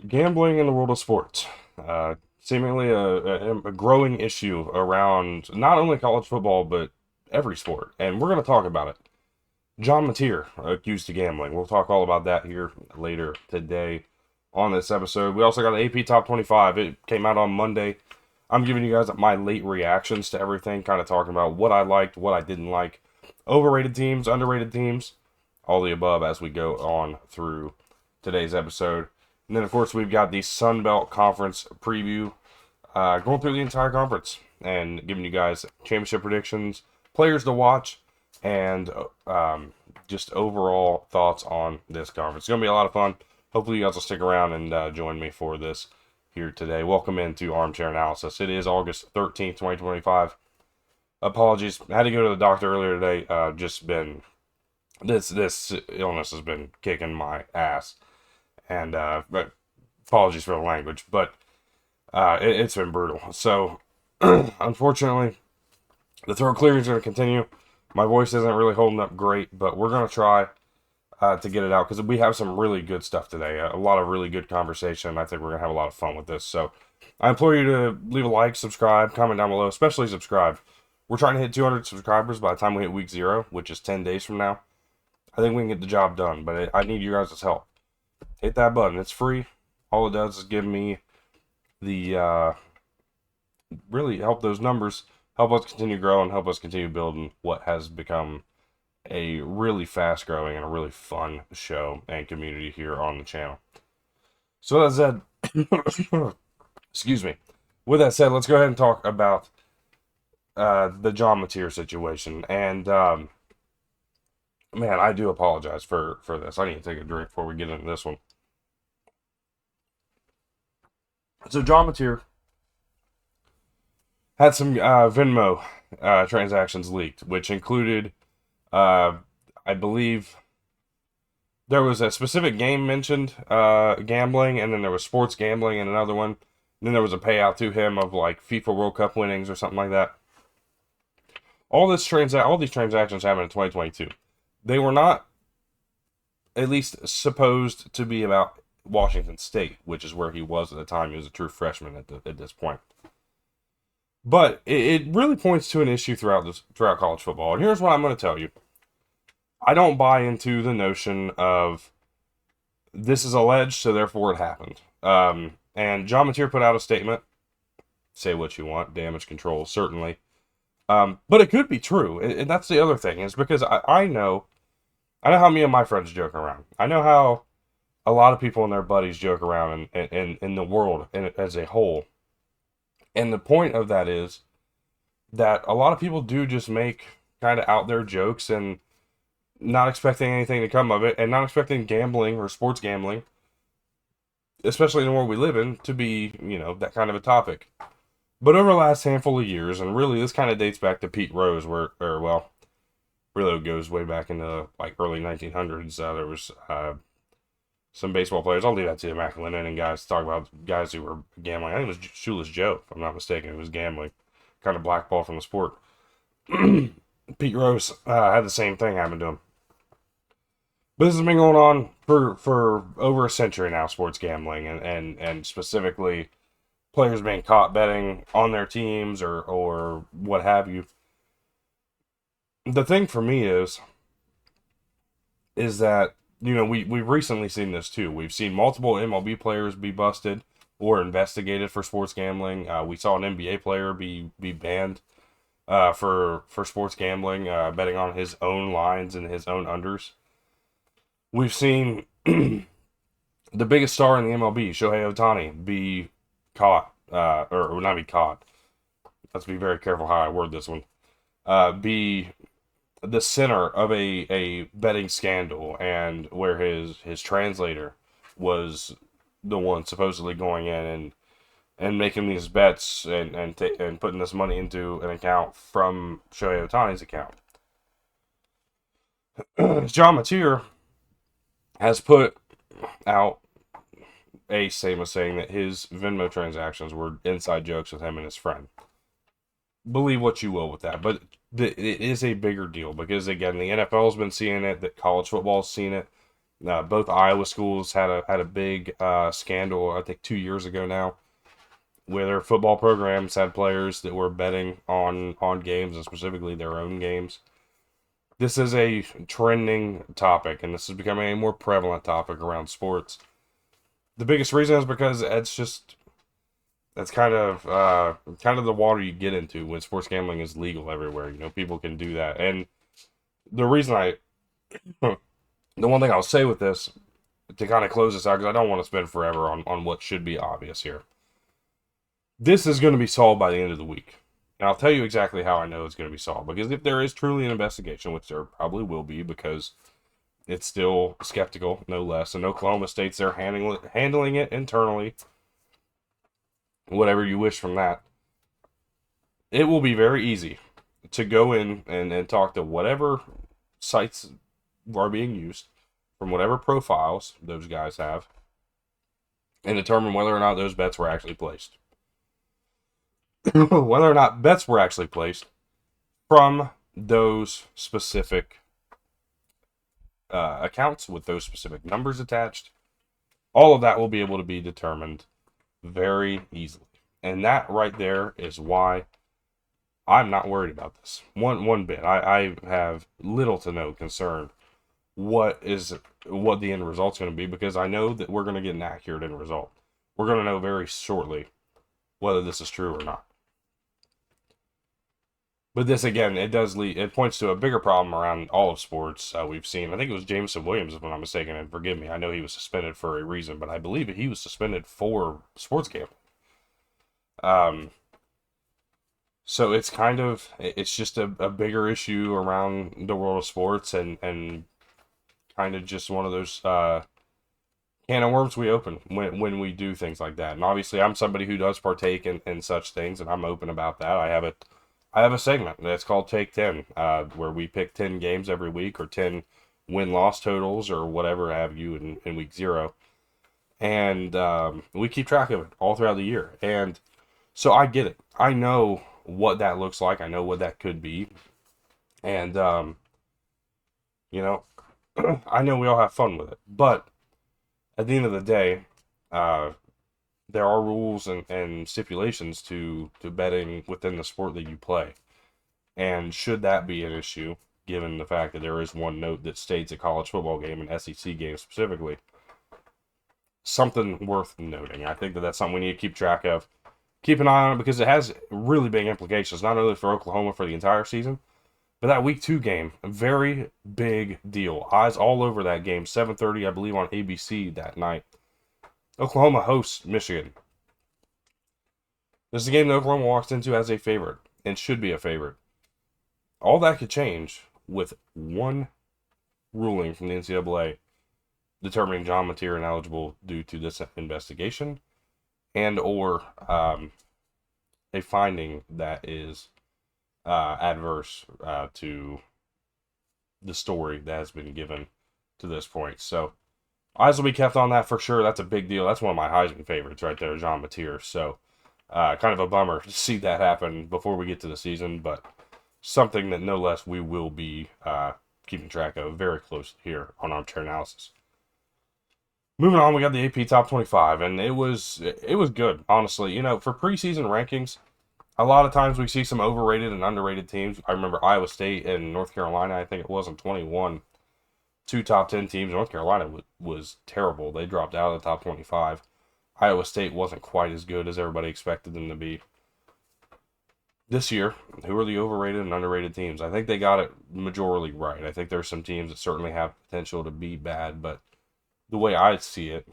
Gambling in the world of sports. Seemingly a growing issue around not only college football, but every sport. And we're going to talk about it. John Mateer accused of gambling. We'll talk all about that here later today on this episode. We also got an AP Top 25. It came out on Monday. I'm giving you guys my late reactions to everything, kind of talking about what I liked, what I didn't like, overrated teams, underrated teams, all the above as we go on through today's episode. And then, of course, we've got the Sun Belt Conference preview, going through the entire conference and giving you guys championship predictions, players to watch, and just overall thoughts on this conference. It's going to be a lot of fun. Hopefully, you guys will stick around and join me for this here today. Welcome into Armchair Analysis. It is August 13th, 2025. Apologies. I had to go to the doctor earlier today. Just been this illness has been kicking my ass. And but apologies for the language, but it's been brutal. So, unfortunately, the throat clearing is going to continue. My voice isn't really holding up great, but we're going to try to get it out because we have some really good stuff today. A lot of really good conversation. I think we're going to have a lot of fun with this. So, I implore you to leave a like, subscribe, comment down below, especially subscribe. We're trying to hit 200 subscribers by the time we hit week 0, which is 10 days from now. I think we can get the job done, but I need you guys' help. Hit that button. It's free. All it does is give me the really help those numbers, help us continue growing, help us continue building what has become a really fast growing and a really fun show and community here on the channel. So that said, excuse me. With that said, let's go ahead and talk about the John Mateer situation. And man, I do apologize for this. I need to take a drink before we get into this one. So John Mateer had some Venmo transactions leaked, which included, I believe, there was a specific game mentioned, gambling, and then there was sports gambling in another one. And then there was a payout to him of like FIFA World Cup winnings or something like that. All these transactions happened in 2022. They were not, at least, supposed to be about Washington State, which is where he was at the time. He was a true freshman at this point. But it really points to an issue throughout college football. And here's what I'm going to tell you. I don't buy into the notion of this is alleged, so therefore it happened. And John Mateer put out a statement. Say what you want. Damage control, certainly. But it could be true. And that's the other thing, is because I know how me and my friends joke around. I know how a lot of people and their buddies joke around in the world as a whole. And the point of that is that a lot of people do just make kind of out there jokes and not expecting anything to come of it, and not expecting gambling or sports gambling, especially in the world we live in, to be, that kind of a topic. But over the last handful of years, and really this kind of dates back to Pete Rose, really it goes way back into like early 1900s. There was some baseball players. I'll leave that to the McLennan and guys to talk about guys who were gambling. I think it was Shoeless Joe, if I'm not mistaken. It was gambling, kind of blackball from the sport. Pete Rose had the same thing happen to him. But this has been going on for over a century now, sports gambling, and specifically players being caught betting on their teams or what have you. The thing for me is that, we've recently seen this too. We've seen multiple MLB players be busted or investigated for sports gambling. We saw an NBA player be banned for sports gambling, betting on his own lines and his own unders. We've seen the biggest star in the MLB, Shohei Ohtani, be caught, or not be caught. Let's be very careful how I word this one. Be the center of a betting scandal, and where his translator was the one supposedly going in and making these bets and putting this money into an account from Shohei Ohtani's account. John Mateer has put out a statement saying that his Venmo transactions were inside jokes with him and his friend. Believe what you will with that, but it is a bigger deal because, again, the NFL has been seeing it, that college football has seen it, Both Iowa schools had a big scandal, I think 2 years ago now, where their football programs had players that were betting on games and specifically their own games. This is a trending topic, and this is becoming a more prevalent topic around sports. The biggest reason is because that's kind of the water you get into when sports gambling is legal everywhere. People can do that, and the reason the one thing I'll say with this to kind of close this out, because I don't want to spend forever on what should be obvious here. This is going to be solved by the end of the week. And I'll tell you exactly how I know it's going to be solved. Because if there is truly an investigation, which there probably will be, because it's still skeptical, no less, and Oklahoma State's there handling it internally, whatever you wish from that, it will be very easy to go in and talk to whatever sites are being used, from whatever profiles those guys have, and determine whether or not those bets were actually placed. Whether or not bets were actually placed from those specific accounts with those specific numbers attached. All of that will be able to be determined very easily. And that right there is why I'm not worried about this one bit. I have little to no concern what the end result's going to be, because I know that we're going to get an accurate end result. We're going to know very shortly whether this is true or not. But this, again, it points to a bigger problem around all of sports we've seen. I think it was Jameson Williams, if I'm not mistaken, and forgive me, I know he was suspended for a reason, but I believe he was suspended for sports gambling. So it's just a bigger issue around the world of sports, and kind of just one of those can of worms we open when we do things like that. And obviously, I'm somebody who does partake in such things, and I'm open about that. I have a segment that's called Take 10, where we pick 10 games every week, or 10 win-loss totals, or whatever have you in week 0. And we keep track of it all throughout the year. And so I get it. I know what that looks like. I know what that could be. And, I know we all have fun with it. But at the end of the day, there are rules and stipulations to betting within the sport that you play. And should that be an issue, given the fact that there is one note that states a college football game, an SEC game specifically, something worth noting. I think that's something we need to keep track of. Keep an eye on it, because it has really big implications, not only for Oklahoma for the entire season, but that week 2 game, a very big deal. Eyes all over that game, 7:30, I believe, on ABC that night. Oklahoma hosts Michigan. This is a game that Oklahoma walks into as a favorite, and should be a favorite. All that could change with one ruling from the NCAA determining John Mateer ineligible due to this investigation, and or a finding that is adverse to the story that has been given to this point. So eyes will be kept on that for sure. That's a big deal. That's one of my Heisman favorites right there, John Mateer. So kind of a bummer to see that happen before we get to the season, but something that no less we will be keeping track of very closely here on Armchair Analysis. Moving on, we got the AP Top 25, and it was good, honestly. For preseason rankings, a lot of times we see some overrated and underrated teams. I remember Iowa State and North Carolina, I think it was in 21, 2 top 10 teams. North Carolina was terrible. They dropped out of the top 25. Iowa State wasn't quite as good as everybody expected them to be. This year, who are the overrated and underrated teams? I think they got it majorly right. I think there's some teams that certainly have potential to be bad, but the way I see it,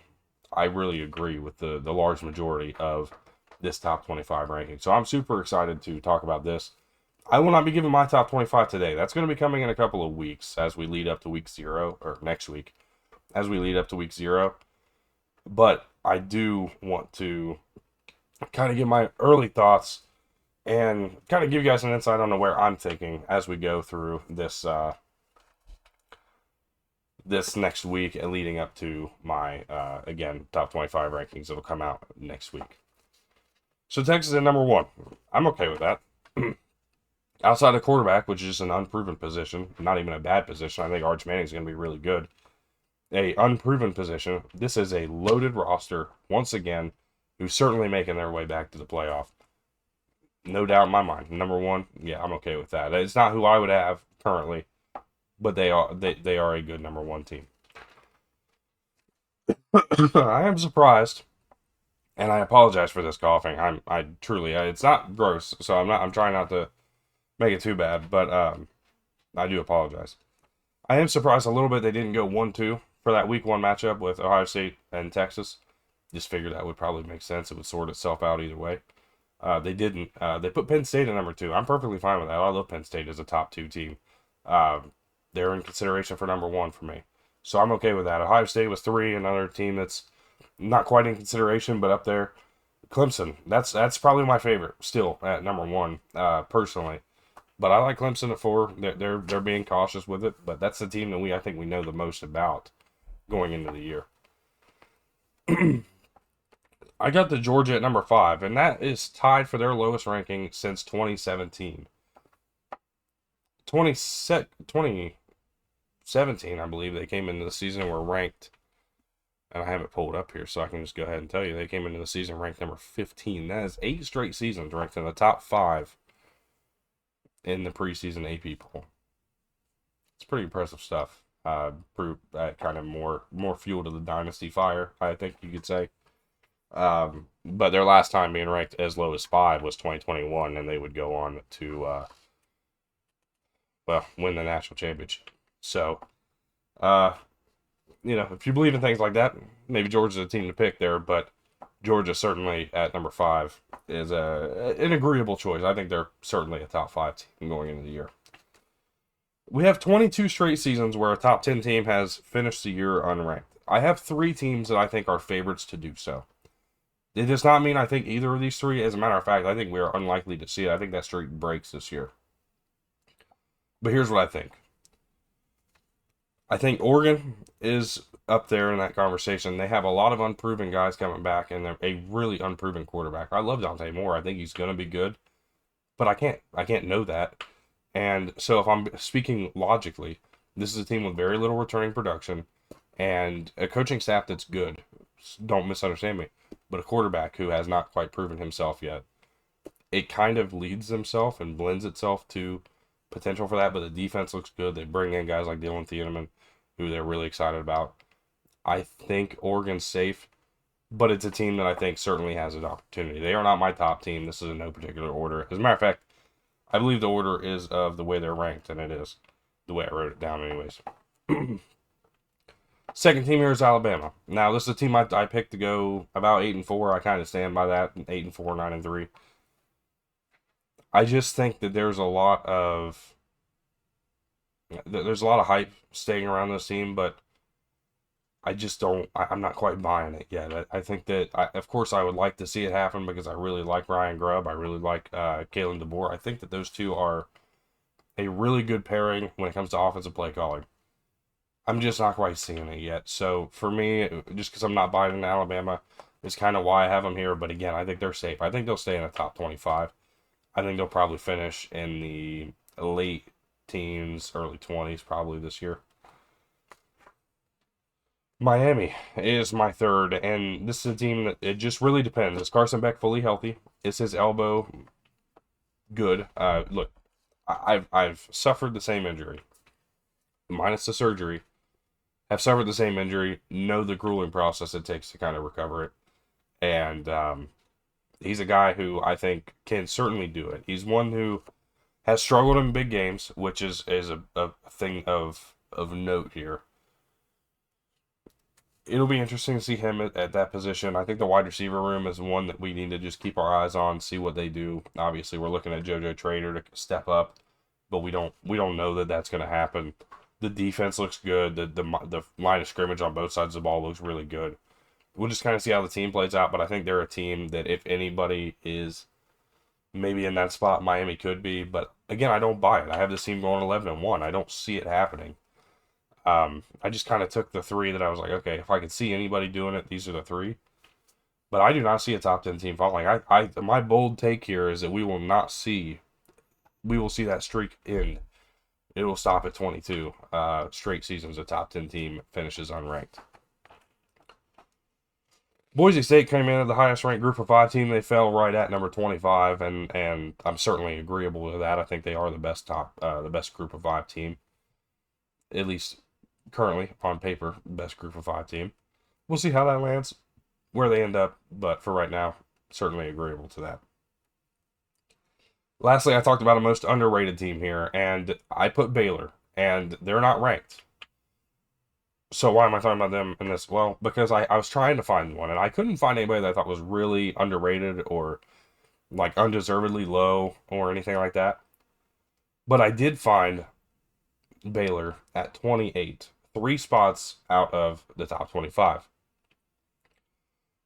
I really agree with the large majority of this top 25 ranking. So I'm super excited to talk about this. I will not be giving my top 25 today. That's going to be coming in a couple of weeks as we lead up to week 0, or next week, as we lead up to week 0. But I do want to kind of give my early thoughts and kind of give you guys an insight on where I'm thinking as we go through this this next week and leading up to my, again, top 25 rankings that'll come out next week. So Texas at number 1. I'm okay with that. Outside of quarterback, which is just an unproven position, not even a bad position. I think Arch Manning's going to be really good. a unproven position. This is a loaded roster, once again, who's certainly making their way back to the playoff. No doubt in my mind. Number one, yeah, I'm okay with that. It's not who I would have currently, but they are a good number one team. I am surprised, and I apologize for this coughing. I truly it's not gross, so I'm trying not to make it too bad, but I do apologize. I am surprised a little bit they didn't go 1-2 for that week one matchup with Ohio State and Texas. Just figured that would probably make sense. It would sort itself out either way. They didn't. They put Penn State at number 2. I'm perfectly fine with that. I love Penn State as a top 2 team. They're in consideration for number 1 for me. So I'm okay with that. Ohio State was 3, another team that's not quite in consideration, but up there. Clemson, that's probably my favorite still at number 1, personally. But I like Clemson at 4. They're being cautious with it, but that's the team that I think we know the most about going into the year. I got the Georgia at number 5, and that is tied for their lowest ranking since 2017. 2017, I believe, they came into the season and were ranked, and I have it pulled up here, so I can just go ahead and tell you, they came into the season ranked number 15. That is 8 straight seasons ranked in the top 5 in the preseason AP poll. It's pretty impressive stuff. Proof that kind of more fuel to the dynasty fire, I think you could say. But their last time being ranked as low as 5 was 2021, and they would go on to win the national championship. So, if you believe in things like that, maybe Georgia's a team to pick there, but Georgia certainly at number 5 is an agreeable choice. I think they're certainly a top 5 team going into the year. We have 22 straight seasons where a top 10 team has finished the year unranked. I have 3 teams that I think are favorites to do so. It does not mean I think either of these 3. As a matter of fact, I think we are unlikely to see it. I think that streak breaks this year. But here's what I think. I think Oregon is up there in that conversation. They have a lot of unproven guys coming back and a really unproven quarterback. I love Dante Moore. I think he's going to be good. But I can't know that. And so if I'm speaking logically, this is a team with very little returning production and a coaching staff that's good. Don't misunderstand me. But a quarterback who has not quite proven himself yet. It kind of leads himself and blends itself to potential for that, but the defense looks good. They bring in guys like Dylan Thieneman, who they're really excited about. I think Oregon's safe, but it's a team that I think certainly has an opportunity. They are not my top team. This is in no particular order. As a matter of fact, I believe the order is of the way they're ranked, and it is the way I wrote it down anyways. Second team here is Alabama. Now, this is a team I picked to go about 8-4. I kind of stand by that, 8-4, 9-3. I just think that there's a lot of hype staying around this team, but I just don't. I'm not quite buying it yet. I think that, of course, I would like to see it happen because I really like Ryan Grubb. I really like Kalen DeBoer. I think that those two are a really good pairing when it comes to offensive play calling. I'm just not quite seeing it yet. So for me, just because I'm not buying into Alabama, is kind of why I have them here. But again, I think they're safe. I think they'll stay in the top 25. I think they'll probably finish in the late teens, early 20s probably this year. Miami is my third, and this is a team that it just really depends. Is Carson Beck fully healthy? Is his elbow good? Look, I've suffered the same injury, minus the surgery. Have suffered the same injury. Know the grueling process it takes to kind of recover it, and he's a guy who I think can certainly do it. He's one who has struggled in big games, which is a thing of note here. It'll be interesting to see him at that position. I think the wide receiver room is one that we need to just keep our eyes on, see what they do. Obviously, we're looking at JoJo Trader to step up, but we don't know that that's going to happen. The defense looks good. The line of scrimmage on both sides of the ball looks really good. We'll just kind of see how the team plays out, but I think they're a team that if anybody is maybe in that spot, Miami could be. But again, I don't buy it. I have this team going 11-1. I don't see it happening. I just kind of took the 3 that I was like, okay, if I could see anybody doing it, these are the 3. But I do not see a top 10 team falling. My bold take here is that we will see that streak end. it will stop at 22 straight seasons a top 10 team finishes unranked. Boise State came in at the highest ranked group of 5 team. They fell right at number 25, and I'm certainly agreeable with that. I think they are the best group of 5 team, at least currently on paper, best group of 5 team. We'll see how that lands, where they end up, but for right now, certainly agreeable to that. Lastly, I talked about a most underrated team here, and I put Baylor, and they're not ranked. So why am I talking about them in this? Well, because I was trying to find one, and I couldn't find anybody that I thought was really underrated or like undeservedly low or anything like that. But I did find Baylor at 28, 3 spots out of the top 25.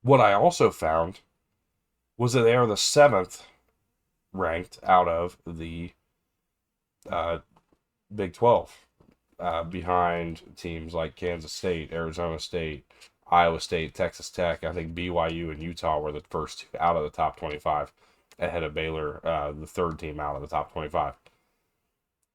What I also found was that they are the 7th ranked out of the Big 12, behind teams like Kansas State, Arizona State, Iowa State, Texas Tech. I think BYU and Utah were the first 2 out of the top 25, ahead of Baylor, the 3rd team out of the top 25.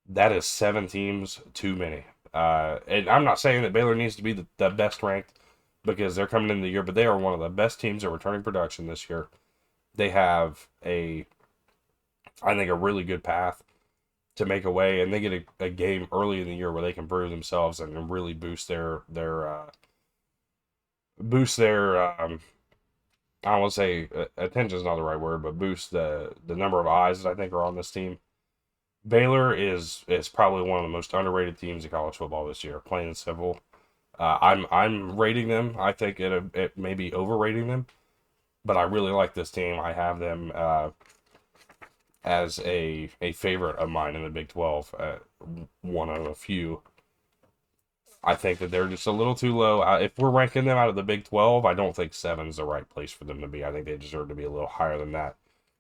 That is 7 teams too many. And I'm not saying that Baylor needs to be the best ranked because they're coming in the year, but they are one of the best teams at returning production this year. They have I think, a really good path to make a way, and they get a game early in the year where they can prove themselves and really boost their I don't want to say attention is not the right word, but boost the number of eyes that I think are on this team. Baylor is probably one of the most underrated teams in college football this year, plain and simple. I'm rating them. I think it may be overrating them, but I really like this team. I have them as a favorite of mine in the Big 12, one of a few. I think that they're just a little too low. If we're ranking them out of the Big 12, I don't think 7 is the right place for them to be. I think they deserve to be a little higher than that.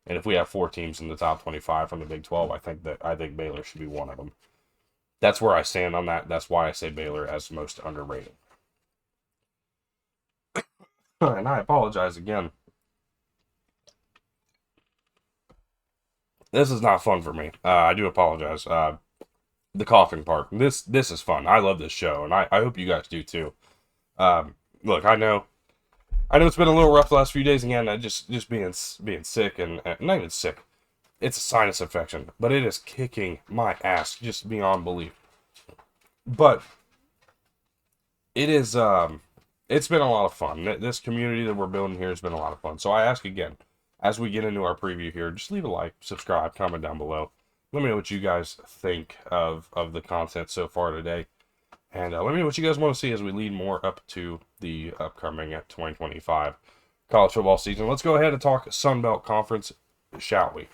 And if we have 4 teams in the top 25 from the Big 12, I think Baylor should be one of them. That's where I stand on that. That's why I say Baylor as most underrated. And I apologize again. This is not fun for me. I do apologize. The coughing part. This is fun. I love this show, and I hope you guys do too. Look, I know it's been a little rough the last few days again. Just being sick and not even sick. It's a sinus infection, but it is kicking my ass just beyond belief. But it is it's been a lot of fun. This community that we're building here has been a lot of fun. So I ask again, as we get into our preview here, just leave a like, subscribe, comment down below. Let me know what you guys think of the content so far today. And let me know what you guys want to see as we lead more up to the upcoming 2025 college football season. Let's go ahead and talk Sun Belt Conference, shall we?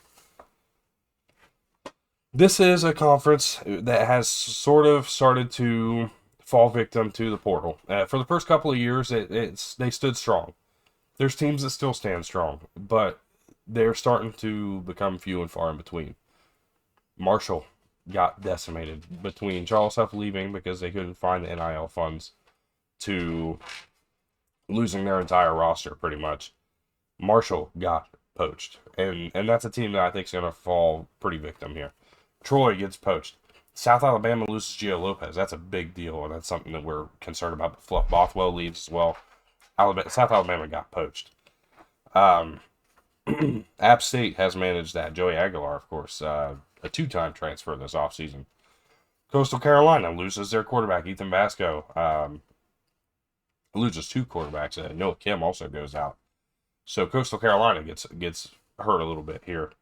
This is a conference that has sort of started to fall victim to the portal. For the first couple of years, they stood strong. There's teams that still stand strong, but they're starting to become few and far in between. Marshall got decimated between Charles Huff leaving because they couldn't find the NIL funds to losing their entire roster pretty much. Marshall got poached, and that's a team that I think is going to fall pretty victim here. Troy gets poached. South Alabama loses Gio Lopez. That's a big deal, and that's something that we're concerned about. Fluff Bothwell leaves as well. South Alabama got poached. App State has managed that. Joey Aguilar, of course, a 2-time transfer this offseason. Coastal Carolina loses their quarterback, Ethan Vasco. Loses 2 quarterbacks. Noah Kim also goes out. So Coastal Carolina gets hurt a little bit here.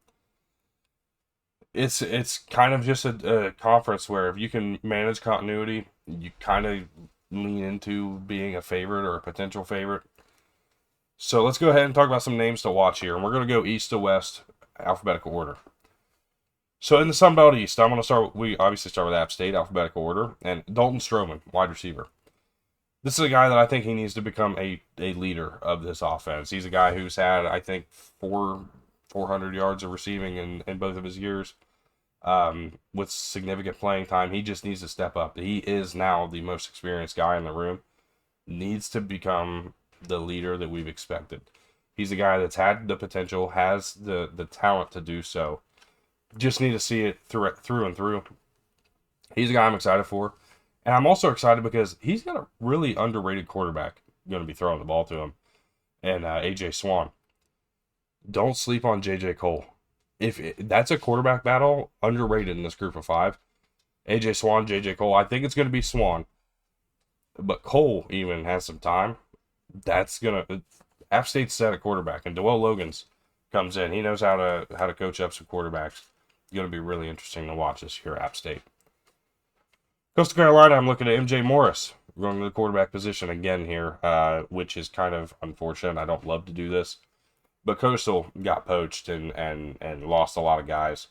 It's kind of just a conference where if you can manage continuity, you kind of lean into being a favorite or a potential favorite. So let's go ahead and talk about some names to watch here. And we're going to go east to west, alphabetical order. So in the Sun Belt East, we obviously start with App State, alphabetical order, and Dalton Stroman, wide receiver. This is a guy that I think he needs to become a leader of this offense. He's a guy who's had, I think, 400 yards of receiving in both of his years. With significant playing time. He just needs to step up. He is now the most experienced guy in the room. Needs to become the leader that we've expected. He's a guy that's had the potential, has the talent to do so. Just need to see it through and through. He's a guy I'm excited for. And I'm also excited because he's got a really underrated quarterback going to be throwing the ball to him, and AJ Swan. Don't sleep on JJ Cole. That's a quarterback battle, underrated in this group of five. AJ Swan, JJ Cole. I think it's going to be Swan, but Cole even has some time. That's gonna App State's set at quarterback, and Dwell Logan's comes in. He knows how to coach up some quarterbacks. It's going to be really interesting to watch this year at App State. Coastal Carolina, I'm looking at MJ Morris going to the quarterback position again here, which is kind of unfortunate. I don't love to do this, but Coastal got poached and lost a lot of guys.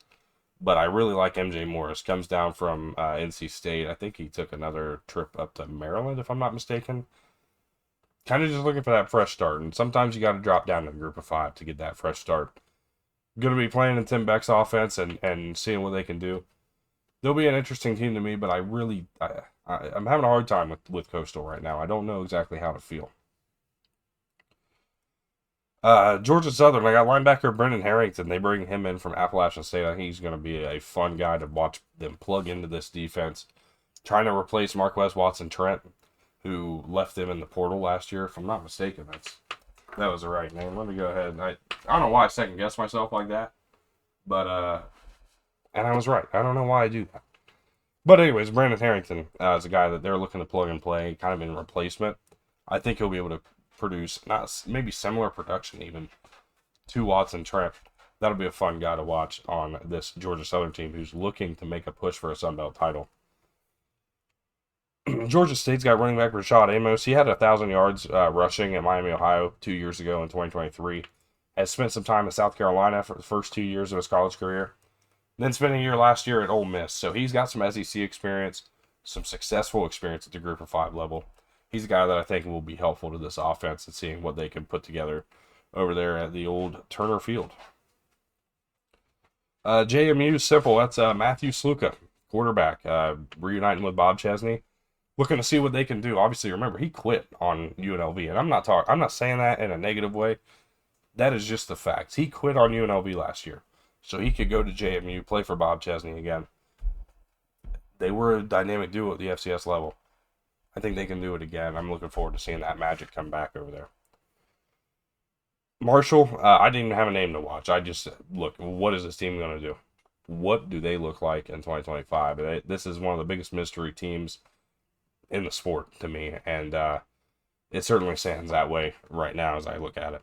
But I really like MJ Morris. Comes down from NC State. I think he took another trip up to Maryland, if I'm not mistaken. Kind of just looking for that fresh start. And sometimes you got to drop down to the group of five to get that fresh start. Going to be playing in Tim Beck's offense and seeing what they can do. They'll be an interesting team to me, but I'm having a hard time with Coastal right now. I don't know exactly how to feel. Georgia Southern, I got linebacker Brendan Harrington. They bring him in from Appalachian State. I think he's going to be a fun guy to watch them plug into this defense. Trying to replace Marquez Watson Trent, who left them in the portal last year. If I'm not mistaken, that was the right name. Let me go ahead. I don't know why I second guessed myself like that, but and I was right. I don't know why I do that. But anyways, Brandon Harrington is a guy that they're looking to plug and play, kind of in replacement. I think he'll be able to produce maybe similar production even to Watson Trent. That'll be a fun guy to watch on this Georgia Southern team who's looking to make a push for a Sun Belt title. Georgia State's got running back Rashad Amos. He had 1,000 yards rushing at Miami, Ohio 2 years ago in 2023. Has spent some time in South Carolina for the first 2 years of his college career. Then spent a year last year at Ole Miss. So he's got some SEC experience, some successful experience at the group of five level. He's a guy that I think will be helpful to this offense and seeing what they can put together over there at the old Turner Field. JMU, simple. That's Matthew Sluka, quarterback, reuniting with Bob Chesney. Looking to see what they can do. Obviously, remember, he quit on UNLV. And I'm not saying that in a negative way. That is just the facts. He quit on UNLV last year. So he could go to JMU, play for Bob Chesney again. They were a dynamic duo at the FCS level. I think they can do it again. I'm looking forward to seeing that magic come back over there. Marshall, I didn't even have a name to watch. I just, look, what is this team going to do? What do they look like in 2025? This is one of the biggest mystery teams in the sport to me, and it certainly stands that way right now as I look at it.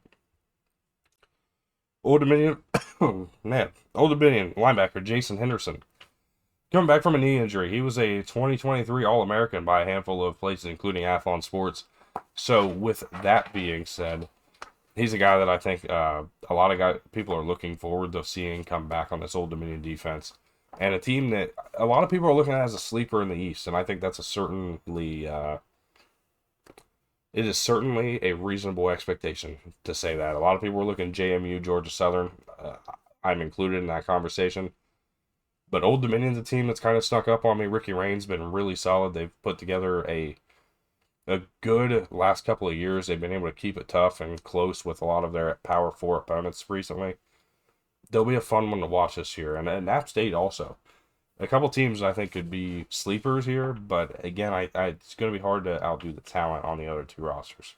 Old Dominion linebacker Jason Henderson. Coming back from a knee injury, he was a 2023 All-American by a handful of places, including Athlon Sports. So, with that being said, he's a guy that I think a lot of people are looking forward to seeing come back on this Old Dominion defense. And a team that a lot of people are looking at as a sleeper in the East, and I think that's it is certainly a reasonable expectation to say that. A lot of people are looking at JMU, Georgia Southern. I'm included in that conversation. But Old Dominion's a team that's kind of snuck up on me. Ricky Rain's been really solid. They've put together a good last couple of years. They've been able to keep it tough and close with a lot of their Power 4 opponents recently. They'll be a fun one to watch this year. And App State also. A couple teams I think could be sleepers here, but again, it's going to be hard to outdo the talent on the other two rosters.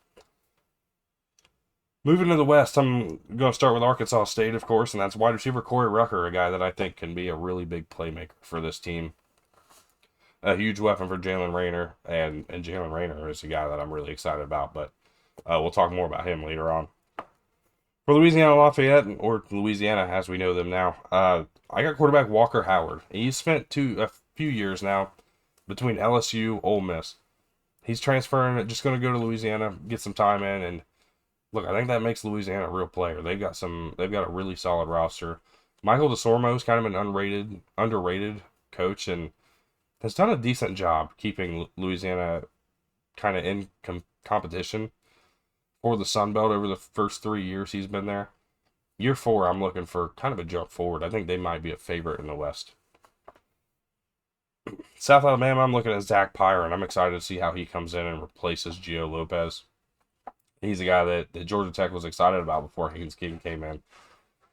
Moving to the West, I'm going to start with Arkansas State, of course, and that's wide receiver Corey Rucker, a guy that I think can be a really big playmaker for this team. A huge weapon for Jalen Rayner, and Jalen Rayner is a guy that I'm really excited about, but we'll talk more about him later on. For Louisiana Lafayette, or Louisiana as we know them now, I got quarterback Walker Howard. He's spent a few years now between LSU, Ole Miss. He's transferring, just going to go to Louisiana, get some time in, and look, I think that makes Louisiana a real player. They've got a really solid roster. Michael DeSormo's kind of an underrated coach, and has done a decent job keeping Louisiana kind of in competition for the Sun Belt over the first 3 years he's been there. Year 4, I'm looking for kind of a jump forward. I think they might be a favorite in the West. South Alabama, I'm looking at Zach Pyre, and I'm excited to see how he comes in and replaces Gio Lopez. He's a guy that Georgia Tech was excited about before Haynes King came in.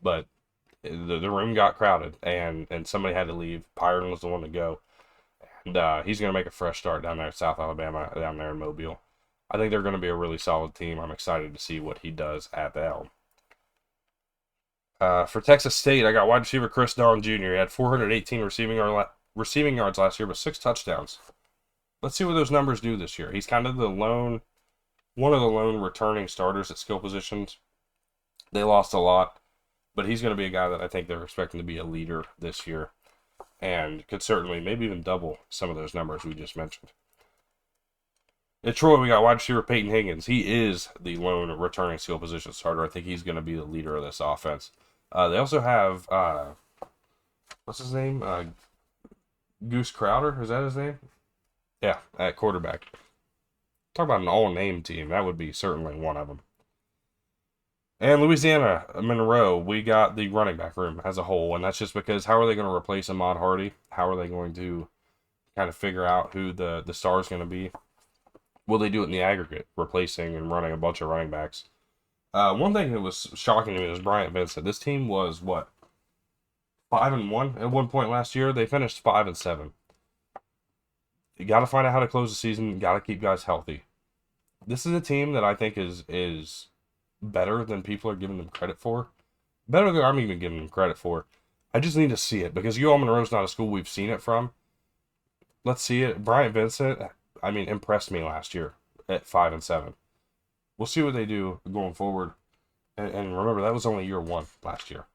But the room got crowded, and somebody had to leave. Pyre was the one to go. he's going to make a fresh start down there at South Alabama, down there in Mobile. I think they're going to be a really solid team. I'm excited to see what he does at the helm. For Texas State, I got wide receiver Chris Don Jr. He had 418 receiving yards last year, but 6 touchdowns. Let's see what those numbers do this year. He's kind of one of the lone returning starters at skill positions. They lost a lot, but he's going to be a guy that I think they're expecting to be a leader this year, and could certainly maybe even double some of those numbers we just mentioned. At Troy, we got wide receiver Peyton Higgins. He is the lone returning skill position starter. I think he's going to be the leader of this offense. They also have, what's his name? Goose Crowder, is that his name? Yeah, at quarterback. Talk about an all-name team. That would be certainly one of them. And Louisiana, Monroe, we got the running back room as a whole, and that's just because how are they going to replace Ahmad Hardy? How are they going to kind of figure out who the star is going to be? Will they do it in the aggregate, replacing and running a bunch of running backs? One thing that was shocking to me was Bryant Vincent. This team was, 5-1 at one point last year? They finished 5-7. You got to find out how to close the season. You got to keep guys healthy. This is a team that I think is better than people are giving them credit for. Better than I'm even giving them credit for. I just need to see it because UL Monroe's not a school we've seen it from. Let's see it. Bryant Vincent, impressed me last year at 5-7. We'll see what they do going forward. And remember, that was only year 1 last year.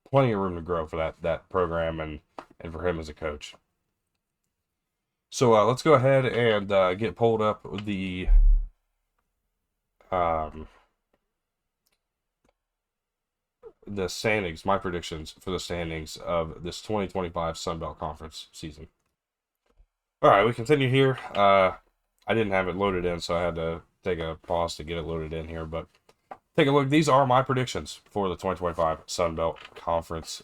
Plenty of room to grow for that program and for him as a coach. So let's go ahead and get pulled up the standings, my predictions for the standings of this 2025 Sun Belt Conference season. All right, we continue here. I didn't have it loaded in, so I had to take a pause to get it loaded in here. But take a look. These are my predictions for the 2025 Sun Belt Conference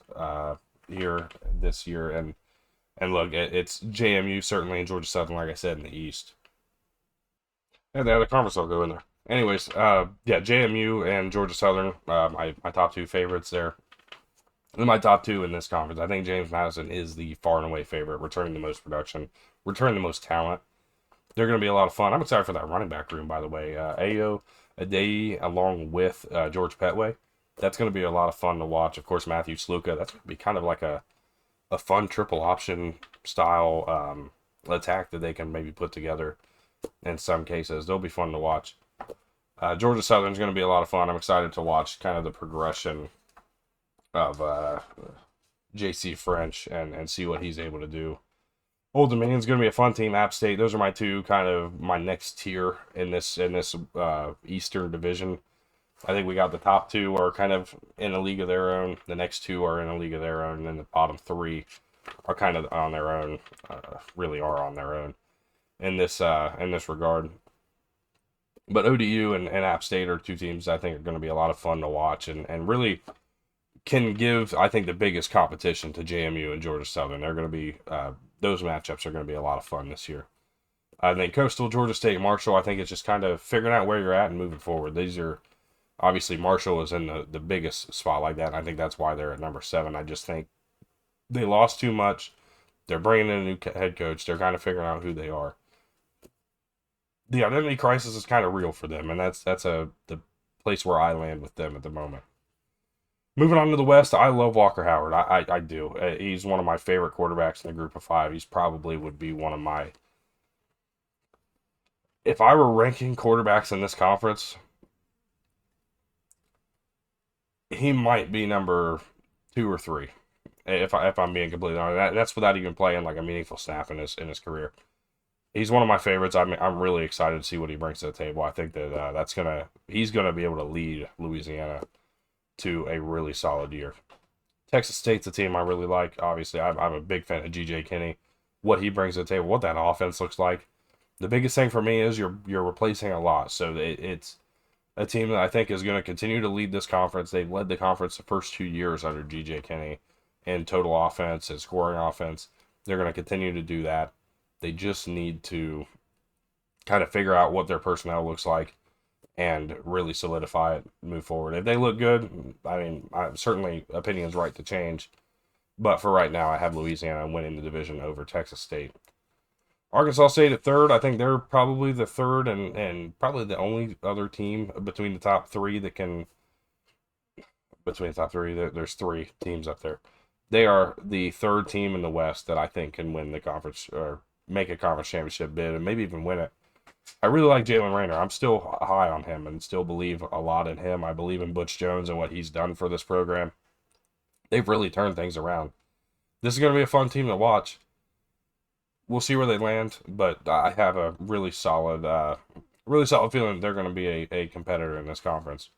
here this year. And look, it's JMU certainly and Georgia Southern, like I said, in the East. And the other conference will go in there. Anyways, JMU and Georgia Southern, my top 2 favorites there. And my top 2 in this conference. I think James Madison is the far and away favorite, returning the most production, returning the most talent. They're going to be a lot of fun. I'm excited for that running back room, by the way. Ayo Adeyi along with George Petway. That's going to be a lot of fun to watch. Of course, Matthew Sluka. That's going to be kind of like a fun triple option style attack that they can maybe put together in some cases. They'll be fun to watch. Georgia Southern is going to be a lot of fun. I'm excited to watch kind of the progression of J.C. French and see what he's able to do. Old Dominion's going to be a fun team. App State. Those are my 2 kind of my next tier in this Eastern Division. I think we got the top 2 are kind of in a league of their own. The next 2 are in a league of their own, and then the bottom 3 are kind of on their own. Really are on their own in this regard. But ODU and App State are 2 teams I think are going to be a lot of fun to watch and really can give, I think, the biggest competition to JMU and Georgia Southern. They're going to be those matchups are going to be a lot of fun this year. I think Coastal, Georgia State, Marshall, I think it's just kind of figuring out where you're at and moving forward. These are, obviously, Marshall is in the biggest spot like that. And I think that's why they're at number 7. I just think they lost too much. They're bringing in a new head coach. They're kind of figuring out who they are. The identity crisis is kind of real for them, and that's the place where I land with them at the moment. Moving on to the West, I love Walker Howard. I do. He's one of my favorite quarterbacks in the group of 5. He's probably would be one of my... If I were ranking quarterbacks in this conference, he might be number 2 or 3. If I'm being completely honest. That's without even playing like a meaningful snap in his career. He's one of my favorites. I'm really excited to see what he brings to the table. I think that he's gonna be able to lead Louisiana to a really solid year. Texas State's a team I really like. Obviously, I'm a big fan of G.J. Kinney. What he brings to the table, what that offense looks like. The biggest thing for me is you're replacing a lot. So it's a team that I think is going to continue to lead this conference. They've led the conference the first 2 years under G.J. Kinney in total offense and scoring offense. They're going to continue to do that. They just need to kind of figure out what their personnel looks like and really solidify it, move forward. If they look good, certainly opinions right to change. But for right now, I have Louisiana winning the division over Texas State. Arkansas State at third. I think they're probably the third and probably the only other team between the top three that can. Between the top three, there's three teams up there. They are the third team in the West that I think can win the conference or make a conference championship bid and maybe even win it. I really like Jalen Raynor. I'm still high on him and still believe a lot in him. I believe in Butch Jones and what he's done for this program. They've really turned things around. This is going to be a fun team to watch. We'll see where they land, but I have a really solid feeling they're going to be a competitor in this conference.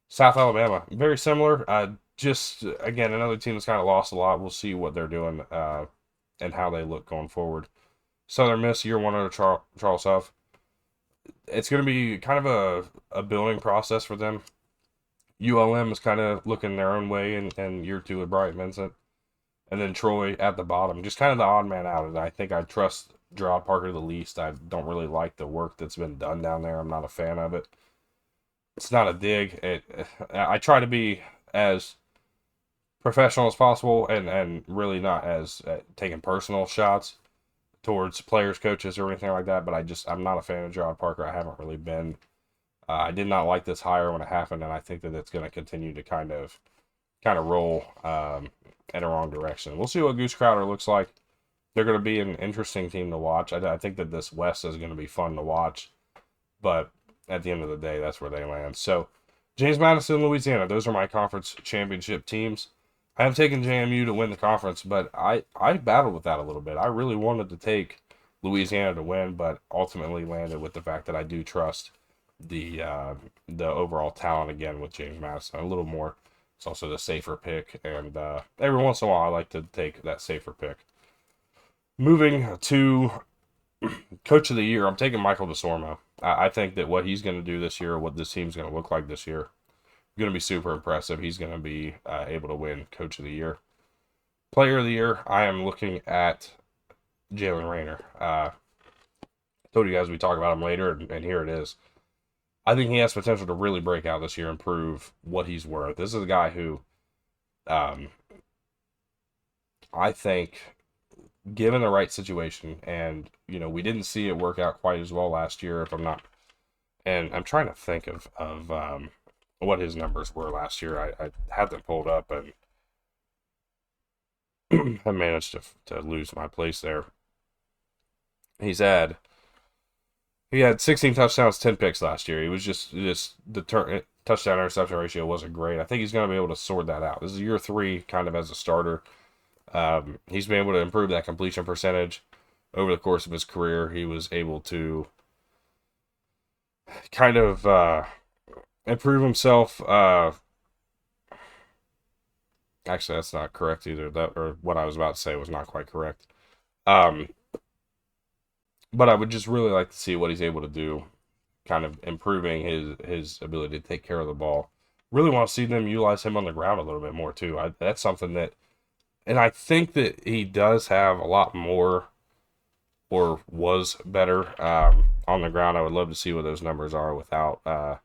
South Alabama, very similar. Just again, another team that's kind of lost a lot. We'll see what they're doing and how they look going forward. Southern Miss, year one under Charles Huff. It's going to be kind of a building process for them. ULM is kind of looking their own way in year two with Bryant Vincent. And then Troy at the bottom, just kind of the odd man out. And I think I trust Gerard Parker the least. I don't really like the work that's been done down there. I'm not a fan of it. It's not a dig. I try to be as professional as possible and really not as taking personal shots towards players, coaches, or anything like that. But I'm not a fan of Gerard Parker. I haven't really been. I did not like this hire when it happened, and I think that it's going to continue to kind of roll in a wrong direction. We'll see what Goose Crowder looks like. They're going to be an interesting team to watch. I think that this West is going to be fun to watch, but at the end of the day, that's where they land. So, James Madison, Louisiana, those are my conference championship teams. I have taken JMU to win the conference, but I battled with that a little bit. I really wanted to take Louisiana to win, but ultimately landed with the fact that I do trust the overall talent again with James Madison a little more. It's also the safer pick, and every once in a while I like to take that safer pick. Moving to Coach of the Year, I'm taking Michael DeSormo. I think that what he's going to do this year, what this team's going to look like this year, going to be super impressive. He's going to be able to win Coach of the Year. Player of the Year, I am looking at Jalen Raynor. I told you guys we talk about him later, and here it is. I think he has potential to really break out this year and prove what he's worth. This is a guy who, I think, given the right situation, and we didn't see it work out quite as well last year. If I'm not, and I'm trying to think of what his numbers were last year. I had them pulled up, and I managed to lose my place there. He had 16 touchdowns, 10 picks last year. He was just the touchdown interception ratio wasn't great. I think he's going to be able to sort that out. This is year 3 kind of as a starter. He's been able to improve that completion percentage over the course of his career. He was able to kind of improve himself. Actually, that's not correct either. Or what I was about to say was not quite correct. But I would just really like to see what he's able to do, kind of improving his ability to take care of the ball. Really want to see them utilize him on the ground a little bit more too. That's something that, and I think that he does have a lot more, or was better on the ground. I would love to see what those numbers are without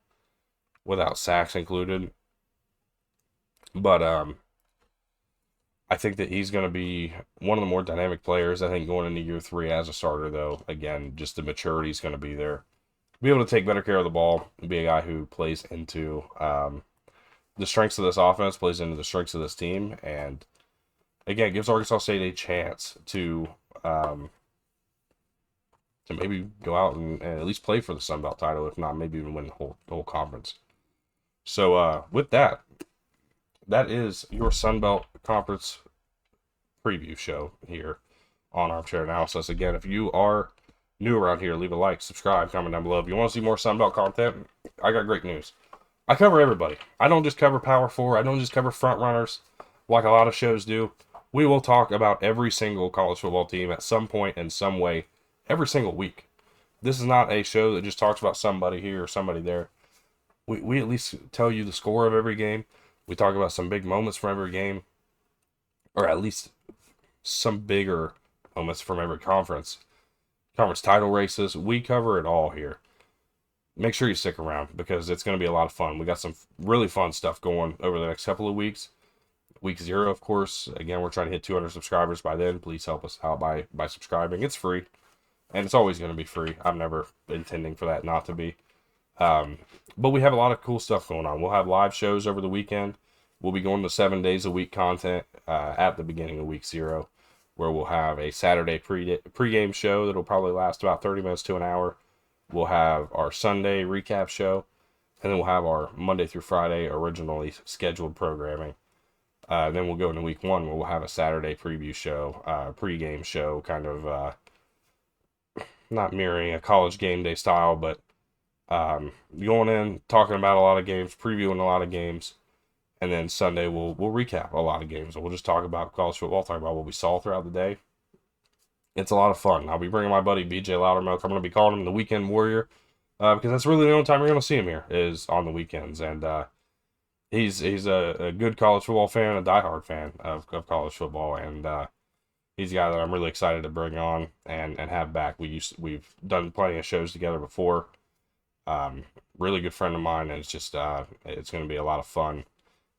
sacks included. But I think that he's going to be one of the more dynamic players. I think going into year 3 as a starter, though, again, just the maturity is going to be there. Be able to take better care of the ball, be a guy who plays into the strengths of this offense, plays into the strengths of this team, and again, gives Arkansas State a chance to maybe go out and at least play for the Sun Belt title, if not maybe even win the whole conference. So with that is your Sun Belt Conference preview show here on Armchair Analysis. Again, if you are new around here, leave a like, subscribe, comment down below. If you want to see more Sun Belt content, I got great news. I cover everybody. I don't just cover Power 4. I don't just cover front runners like a lot of shows do. We will talk about every single college football team at some point in some way every single week. This is not a show that just talks about somebody here or somebody there. We at least tell you the score of every game. We talk about some big moments from every game, or at least some bigger moments from every conference title races. We cover it all here. Make sure you stick around because it's going to be a lot of fun. We got some really fun stuff going over the next couple of weeks. Week 0, of course. Again, we're trying to hit 200 subscribers by then. Please help us out by subscribing. It's free. and it's always going to be free. I'm never intending for that not to be. But we have a lot of cool stuff going on. We'll have live shows over the weekend. We'll be going to 7 days a week content at the beginning of week 0, where we'll have a Saturday pregame show that'll probably last about 30 minutes to an hour. We'll have our Sunday recap show, and then we'll have our Monday through Friday originally scheduled programming. Then we'll go into week 1 where we'll have a Saturday preview show, pregame show, kind of not mirroring a college game day style, but going in, talking about a lot of games, previewing a lot of games, and then Sunday we'll recap a lot of games. We'll just talk about college football, talk about what we saw throughout the day. It's a lot of fun. I'll be bringing my buddy BJ Loudermilk. I'm going to be calling him the Weekend Warrior because that's really the only time you're going to see him here is on the weekends. And he's a good college football fan, a diehard fan of college football, and he's a guy that I'm really excited to bring on and have back. We've done plenty of shows together before. Really good friend of mine, and it's just it's going to be a lot of fun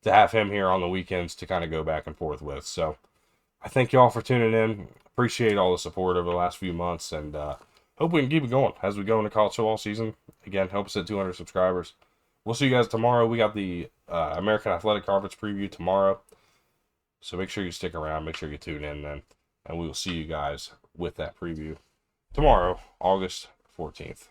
to have him here on the weekends to kind of go back and forth with. So I thank y'all for tuning in. Appreciate all the support over the last few months, and hope we can keep it going as we go into college football season. Again, help us hit 200 subscribers. We'll see you guys tomorrow. We got the American Athletic Conference preview tomorrow, so make sure you stick around. Make sure you tune in then, and we will see you guys with that preview tomorrow, August 14th.